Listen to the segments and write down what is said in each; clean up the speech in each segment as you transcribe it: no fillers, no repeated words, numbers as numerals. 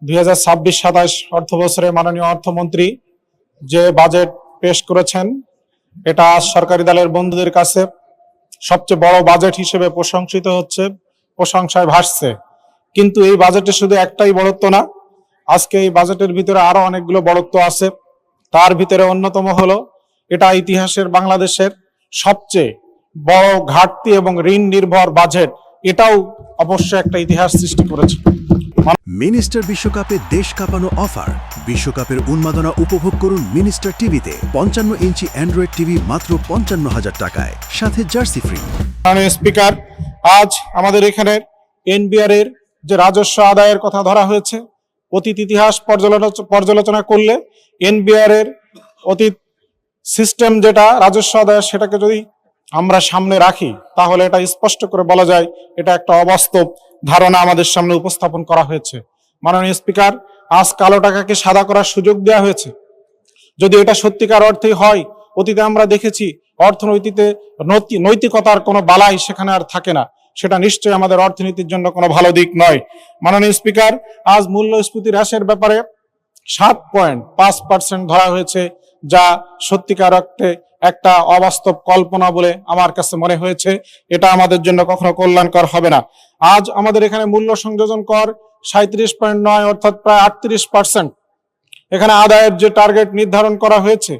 2026-27 অর্থ বছরে মাননীয় অর্থমন্ত্রী যে বাজেট পেশ করেছেন, এটা সরকারি দলের বন্ধুদের কাছে সবচেয়ে বড় বাজেট হিসেবে প্রশংসিত হচ্ছে, প্রশংসায় ভাসছে। কিন্তু এই বাজেটে শুধু একটাই বড়ত্ব না, আজকে এই বাজেটের ভিতরে আরো অনেকগুলো বড়ত্ব আছে। তার ভিতরে অন্যতম হলো, এটা ইতিহাসের বাংলাদেশের সবচেয়ে বড় ঘাটতি এবং ঋণ নির্ভর বাজেট। এটাও অবশ্যই একটা ইতিহাস সৃষ্টি করেছে। মিনিস্টার বিশ্বকাপে দেশ কাঁপানো অফার। বিশ্বকাপের উন্মাদনা উপভোগ করুন মিনিস্টার টিভিতে। 55 ইঞ্চি অ্যান্ড্রয়েড টিভি মাত্র 55,000 টাকায়, সাথে জার্সি ফ্রি। মাননীয় স্পিকার, আজ আমাদের এখানে এনবিআর এর যে রাজস্ব আদায়ের কথা ধরা হয়েছে, অতীত ইতিহাস পর্যালোচনা করলে এনবিআর এর অতীত সিস্টেম যেটা রাজস্ব আদায়, সেটাকে যদি আমরা সামনে রাখি তাহলে এটা স্পষ্ট করে বলা যায় এটা একটা অবাস্তব ধারণা আমাদের সামনে উপস্থাপন করা হয়েছে। মাননীয় স্পিকার, আজ কালো টাকাকে সাদা করার সুযোগ দেওয়া হয়েছে। যদি এটা সত্যিকার অর্থেই হয়, অতীতে আমরা দেখেছি অর্থনীতিতে নৈতিকতার কোনো বালাই সেখানে আর থাকে না। সেটা নিশ্চয়ই আমাদের অর্থনীতির জন্য কোনো ভালো দিক নয়। মাননীয় স্পিকার, আজ মূল্যস্ফীতি হ্রাসের ব্যাপারে 7.5% ধরা হয়েছে, যা সত্যিকার অর্থে একটা অবাস্তব কল্পনা বলে আমার কাছে মনে হয়েছে। এটা আমাদের জন্য কখনো কল্যাণকর হবে না। আজ আমাদের এখানে মূল্য সংযোজন কর 37.9 অর্থাৎ প্রায় 38%। এখানে আদায়ের যে টার্গেট নির্ধারণ করা হয়েছে,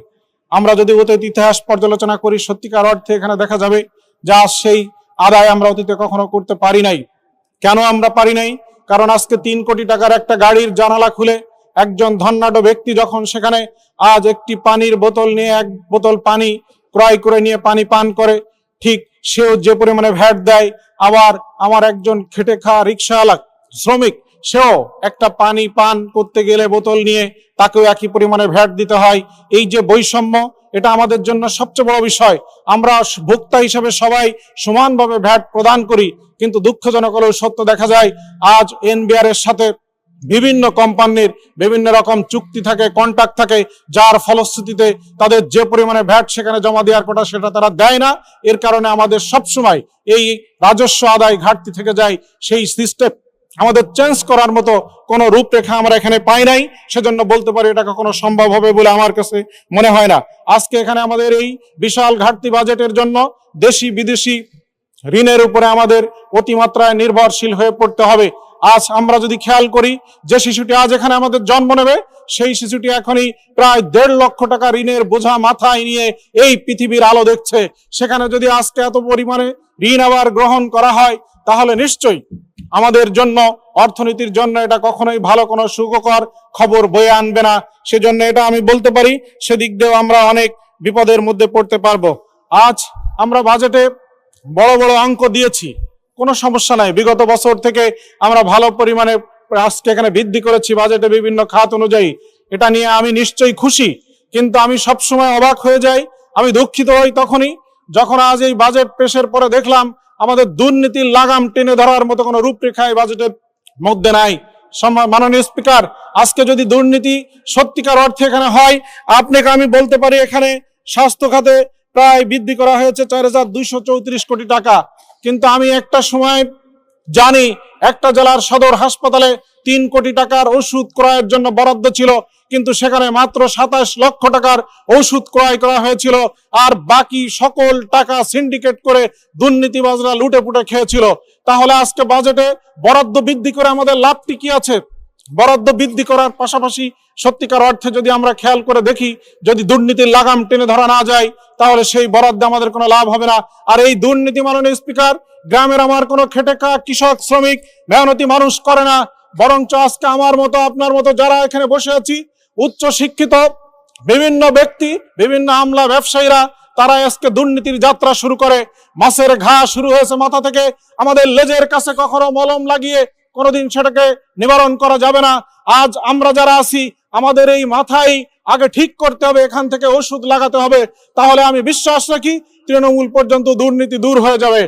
আমরা যদি অতীত ইতিহাস পর্যালোচনা করি, সত্যিকার অর্থে এখানে দেখা যাবে যা সেই আদায় আমরা অতীতে কখনো করতে পারি নাই। কেন আমরা পারি নাই? কারণ আজকে 3 কোটি টাকার একটা গাড়ির জানালা খুলে একজন ধনাঢ্য ব্যক্তি যখন সেখানে আজ একটি পানির বোতল নিয়ে, 1 বোতল পানি ক্রয় করে নিয়ে পানি পান করে, ঠিক সেও যে পরিমাণে ভ্যাট দেয়, আবার আমার একজন খেটে খাওয়া রিক্সাওয়ালা শ্রমিক, সেও একটা পানি পান করতে গেলে বোতল নিয়ে তাকেও একই পরিমাণে ভ্যাট দিতে হয়। এই যে বৈষম্য, এটা আমাদের জন্য সবচেয়ে বড় বিষয়। আমরা ভোক্তা হিসেবে সবাই সমানভাবে ভ্যাট প্রদান করি, কিন্তু দুঃখজনক হলেও সত্য দেখা যায় আজ এনবিআর এর সাথে বিভিন্ন কোম্পানির বিভিন্ন রকম চুক্তি থাকে, কন্ট্রাক্ট থাকে, যার ফলশ্রুতিতে তাদের যে পরিমাণে ভ্যাট সেখানে জমা দেওয়ার কথা সেটা তারা দেয় না। এর কারণে আমাদের সবসময় এই রাজস্ব আদায় ঘাটতি থেকে যায়। সেই সিস্টেম আমাদের চেঞ্জ করার মতো কোনো রূপরেখা আমরা এখানে পাই নাই। সেজন্য বলতে পারি এটা কখনো সম্ভব হবে বলে আমার কাছে মনে হয় না। আজকে এখানে আমাদের এই বিশাল ঘাটতি বাজেটের জন্য দেশি বিদেশি ঋণের উপরে আমাদের অতিমাত্রায় নির্ভরশীল হয়ে পড়তে হবে। আজ আমরা যদি খেয়াল করি, যে শিশুটি আজ এখানে আমাদের জন্ম নেবে, সেই শিশুটি এখনই প্রায় 1.5 লক্ষ টাকা ঋণের বোঝা মাথায় নিয়ে এই পৃথিবীর আলো দেখছে। সেখানে যদি আজকে এত পরিমাণে ঋণ আবার গ্রহণ করা হয়, তাহলে নিশ্চয়ই আমাদের জন্য, অর্থনীতির জন্য এটা কখনোই ভালো কোনো সুখকর খবর বয়ে আনবে না। সেজন্য এটা আমি বলতে পারি সেদিক দিয়েও আমরা অনেক বিপদের মধ্যে পড়তে পারবো। আজ আমরা বাজেটে বড় বড় অঙ্ক দিয়েছি, কোনো সমস্যা নাই। বিগত বছর থেকে আমরা ভালো পরিমাণে আজকে এখানে বৃদ্ধি করেছি বাজেটে বিভিন্ন খাত অনুযায়ী। এটা নিয়ে আমি নিশ্চয়ই খুশি, কিন্তু আমি সবসময় অবাক হয়ে যাই, আমি দুঃখিত হই তখনই যখন আজ এই বাজেট পেশের পরে দেখলাম আমাদের দুর্নীতির লাগাম টেনে ধরার মতো কোনো রূপরেখা এই বাজেটের মধ্যে নাই। মাননীয় স্পিকার, আজকে যদি দুর্নীতি সত্যিকার অর্থে এখানে হয়, আপনাকে আমি বলতে পারি এখানে স্বাস্থ্য খাতে প্রায় বৃদ্ধি করা হয়েছে 4,234 কোটি টাকা। কিন্তু আমি একটা সময় জানি একটা জেলার সদর হাসপাতালে 3 কোটি টাকার ওষুধ ক্রয়ের জন্য বরাদ্দ ছিল, কিন্তু সেখানে মাত্র 27 লক্ষ টাকার ওষুধ ক্রয় করা হয়েছিল, আর বাকি সকল টাকা সিন্ডিকেট করে দুর্নীতিবাজরা লুটে পুটে খেয়েছিল। তাহলে আজকে বাজেটে বরাদ্দ বৃদ্ধি করে আমাদের লাভটি কি আছে? বরাদ্দ বৃদ্ধি করার পাশাপাশি সত্যিকার অর্থে যদি আমরা খেয়াল করে দেখি, যদি দুর্নীতির লাগাম টেনে ধরা না যায়, তাহলে সেই বরাদ্দে আমাদের কোনো লাভ হবে না। আর এই দুর্নীতি, মাননীয় স্পিকার, গ্রামের আমার কোনো খেটে খাওয়া কৃষক শ্রমিক মেহনতি মানুষ করে না, বরঞ্চ আজকে আমার মতো আপনার মতো যারা এখানে বসে আছি, উচ্চ শিক্ষিত বিভিন্ন ব্যক্তি, বিভিন্ন আমলা ব্যবসায়ীরা, তারা আজকে দুর্নীতির যাত্রা শুরু করে। মাছের ঘা শুরু হয়েছে মাথা থেকে, আমাদের লেজের কাছে কখনো মলম লাগিয়ে কোনোদিন সেটাকে নিবারণ করা যাবে না। আজ আমরা যারা আছি, আমাদের এই মাথায় আগে ঠিক করতে হবে, এখান থেকে ওষুধ লাগাতে হবে, তাহলে আমি বিশ্বাস রাখি তৃণমূল পর্যন্ত দুর্নীতি দূর হয়ে যাবে।